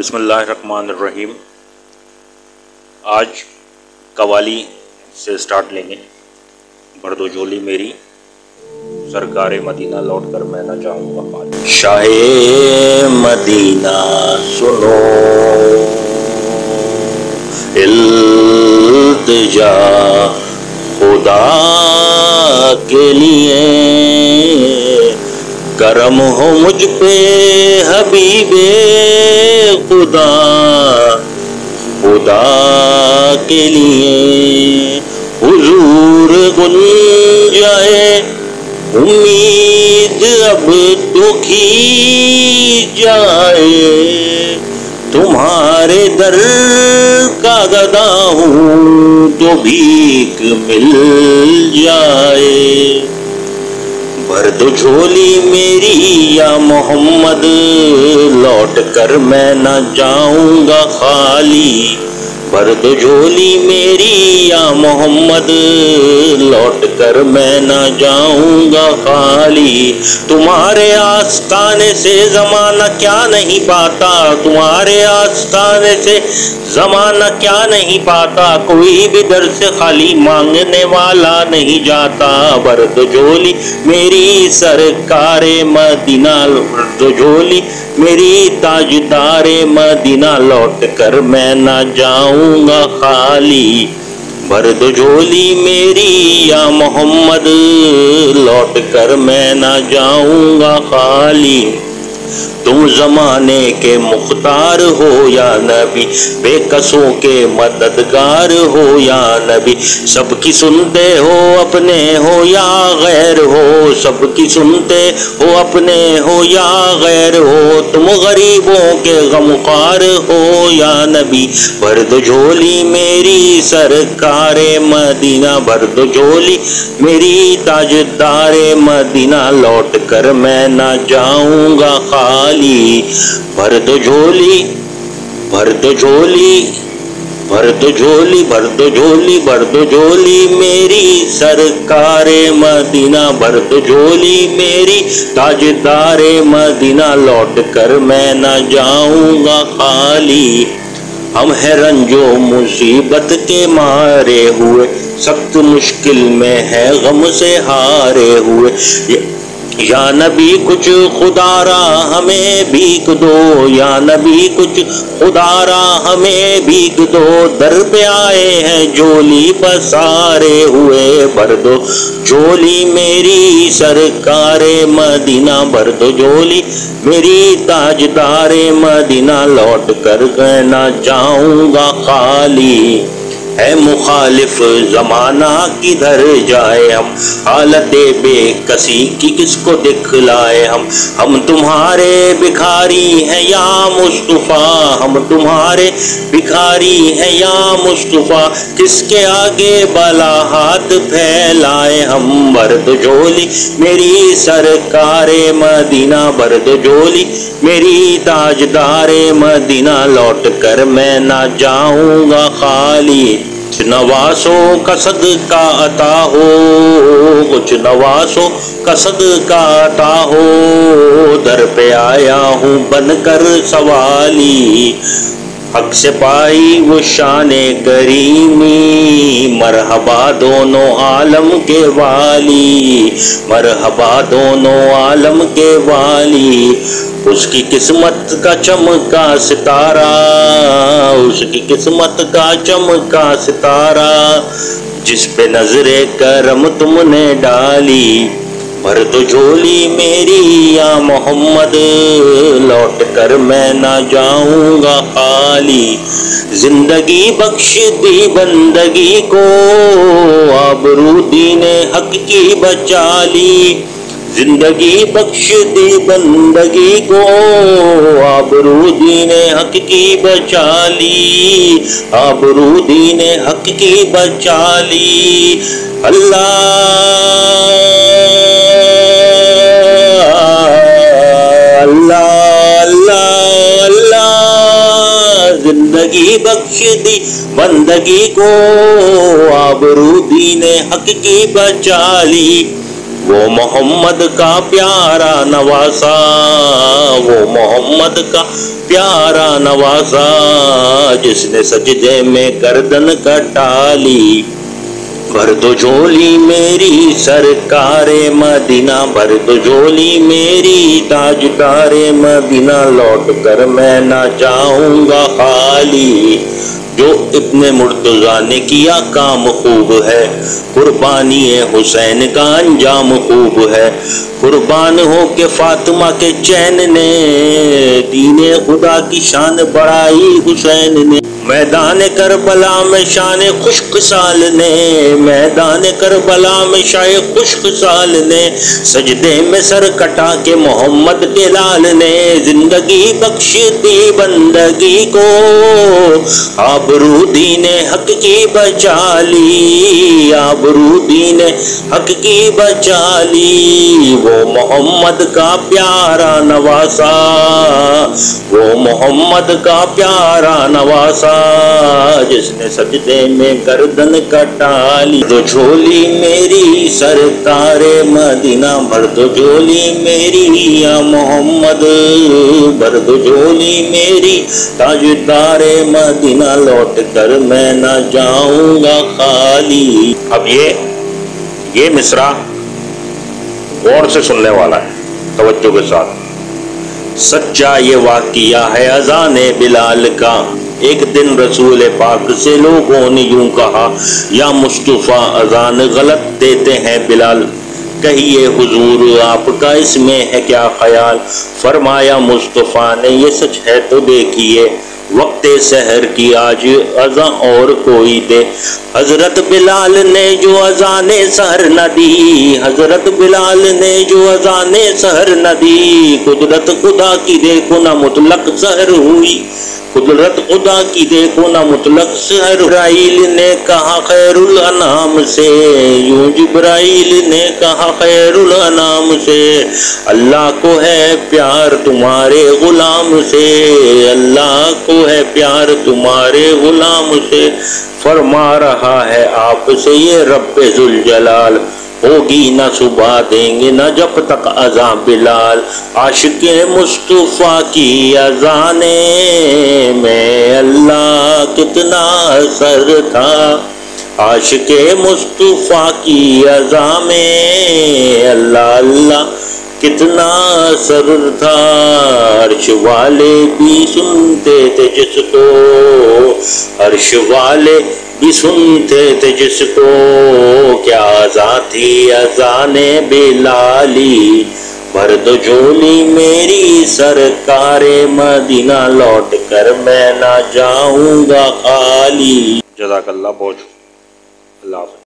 بسم اللہ الرحمن الرحیم۔ آج قوالی سے سٹارٹ لیں گے۔ بھر دو جھولی میری، سرکار مدینہ لوٹ کر میں نہ جاؤں گا خالی۔ شاہ مدینہ سنو التجا خدا کے لیے، کرم ہو مجھ پہ حبیب خدا کے لیے، حضور گن جائے امید اب تو کی جائے، تمہارے در کا گدا ہوں تو بھیک مل جائے۔ بھر دو جھولی میری یا محمد، لوٹ کر میں نہ جاؤں گا خالی۔ بھر دو جھولی میری یا محمد، لوٹ کر میں نہ جاؤں گا خالی۔ تمہارے آستانے سے زمانہ کیا نہیں پاتا، تمہارے آستانے سے زمانہ کیا نہیں پاتا، کوئی بھی در سے خالی مانگنے والا نہیں جاتا۔ بھر دو جھولی میری سرکار مدینہ، بھر دو جھولی میری تاجدار مدینہ، لوٹ کر میں نہ جاؤں گا خالی۔ بھر دو جھولی میری یا محمد، لوٹ کر میں نہ جاؤں گا خالی۔ تم زمانے کے مختار ہو یا نبی، بے کسوں کے مددگار ہو یا نبی، سب کی سنتے ہو اپنے ہو یا غیر ہو، سب کی سنتے ہو اپنے ہو یا غیر ہو، تم غریبوں کے غمخوار ہو یا نبی۔ بھر دو جھولی میری سرکار مدینہ، بھر دو جھولی میری تاجدار مدینہ، لوٹ کر میں نہ جاؤں گا خالی۔ بھر دو جھولی، بھر دو جھولی، بھر دو جھولی، بھر دو جھولی، بھر دو جھولی میری سرکار مدینہ، بھر دو جھولی میری تاجدار مدینہ، لوٹ کر میں نہ جاؤں گا خالی۔ ہم ہیں رنج و مصیبت کے مارے ہوئے، سخت مشکل میں ہے غم سے ہارے ہوئے، یا نبی کچھ خدا را ہمیں بھیک دو، یا نبی کچھ خدا را ہمیں بھیک دو، در پہ آئے ہیں جھولی پسارے ہوئے۔ بھر دو جھولی میری سرکار مدینہ، بھر دو جھولی میری تاجدار مدینہ، لوٹ کر نہ جاؤں گا خالی۔ ہے مخالف زمانہ کدھر جائے ہم، حالت بے کسی کی کس کو دکھلائے ہم تمہارے بھکاری ہیں یا مصطفیٰ، ہم تمہارے بھکاری ہیں یا مصطفیٰ، کس کے آگے بلا ہاتھ پھیلائے ہم۔ بھر دو جھولی میری سرکار مدینہ، بھر دو جھولی میری تاجدار مدینہ، لوٹ کر میں نہ جاؤں گا خالی۔ کچھ نوازوں کا صدقہ عطا ہو، کچھ نوازوں کا صدقہ عطا ہو، در پہ آیا ہوں بن کر سوالی۔ حق سے پائی وہ شان کریمی، مرحبا دونوں عالم کے والی، مرحبا دونوں عالم کے والی۔ اس کی قسمت کا چمکا ستارہ، اس کی قسمت کا چمکا ستارہ، جس پہ نظر کرم تم نے ڈالی۔ بھر دو جھولی میری یا محمد، لوٹ کر میں نہ جاؤں گا خالی۔ زندگی بخش دی بندگی کو، آبرو دین حق کی بچا لی، زندگی بخش دی بندگی کو، آبرو دین حق کی بچا لی، آبرو دین حق کی بچا لی۔ اللہ اللہ اللہ اللہ، زندگی بخش دی بندگی کو، آبرو دین حق کی بچا لی۔ وہ محمد کا پیارا نواسا، وہ محمد کا پیارا نواسا، جس نے سجدے میں گردن کٹا لی۔ بھر دو جھولی میری سرکار مدینہ، بھر دو جھولی میری تاجدار مدینہ، لوٹ کر میں نہ جاؤں گا خالی۔ جو ابن مرتضیٰ نے کیا کام خوب ہے، قربانی حسین کا انجام خوب ہے۔ قربان ہو کے فاطمہ کے چین نے، دین خدا کی شان بڑھائی حسین نے۔ میدان کربلا میں شان خوش خصال نے، میدان کربلا میں شان خوش خصال نے، سجدے میں سر کٹا کے محمد کے لال نے زندگی بخش دی بندگی کو، آبرو دین حق کی بچا لی، آبرو دین حق کی بچا لی۔ وہ محمد کا پیارا نواسا، وہ محمد کا پیارا نواسا، جس نے سجدے میں گردن کٹا لی۔ دو جھولی میری سرکار مدینہ، بھر دو جھولی میری یا محمد، بھر دو جھولی میری تاجدار مدینہ، لوٹ کر میں نہ جاؤں گا خالی۔ اب یہ مصرع غور سے سننے والا ہے، توجہ کے ساتھ۔ سچا یہ واقعہ ہے اذان بلال کا، ایک دن رسول پاک سے لوگوں نے یوں کہا، یا مصطفیٰ اذان غلط دیتے ہیں بلال، کہیے حضور آپ کا اس میں ہے کیا خیال؟ فرمایا مصطفیٰ نے یہ سچ ہے تو دیکھیے، وقت سحر کی آج اذان اور کوئی دے۔ حضرت بلال نے جو اذان سحر نہ دی، حضرت بلال نے جو اذان سحر نہ دی، قدرت خدا کی دیکھو نہ مطلق سحر ہوئی، قدرت خدا کی دیکھو نہ مطلق سحر۔ جبرائیل نے کہا خیر الانام سے، یوں جبرائیل نے کہا خیر الانام سے، اللہ کو ہے پیار تمہارے غلام سے، اللہ کو ہے پیار تمہارے غلام سے، فرما رہا ہے آپ سے یہ رب ذوالجلال، ہوگی نہ صبح دیں گے نہ جب تک اذان بلال۔ عاشق مصطفیٰ کی اذان میں اللہ کتنا اثر تھا، عاشق مصطفیٰ کی اذان میں اللہ اللہ کتنا اثر تھا۔ عرش والے بھی سنتے تھے جس کو، عرش والے بھی سنتے تھے جس کو، کیا اذان تھی اذان بلالی۔ بھر دو جھولی میری سرکار مدینہ، لوٹ کر میں نہ جاؤں گا خالی۔ جزاک اللہ، بہت اللہ حافظ۔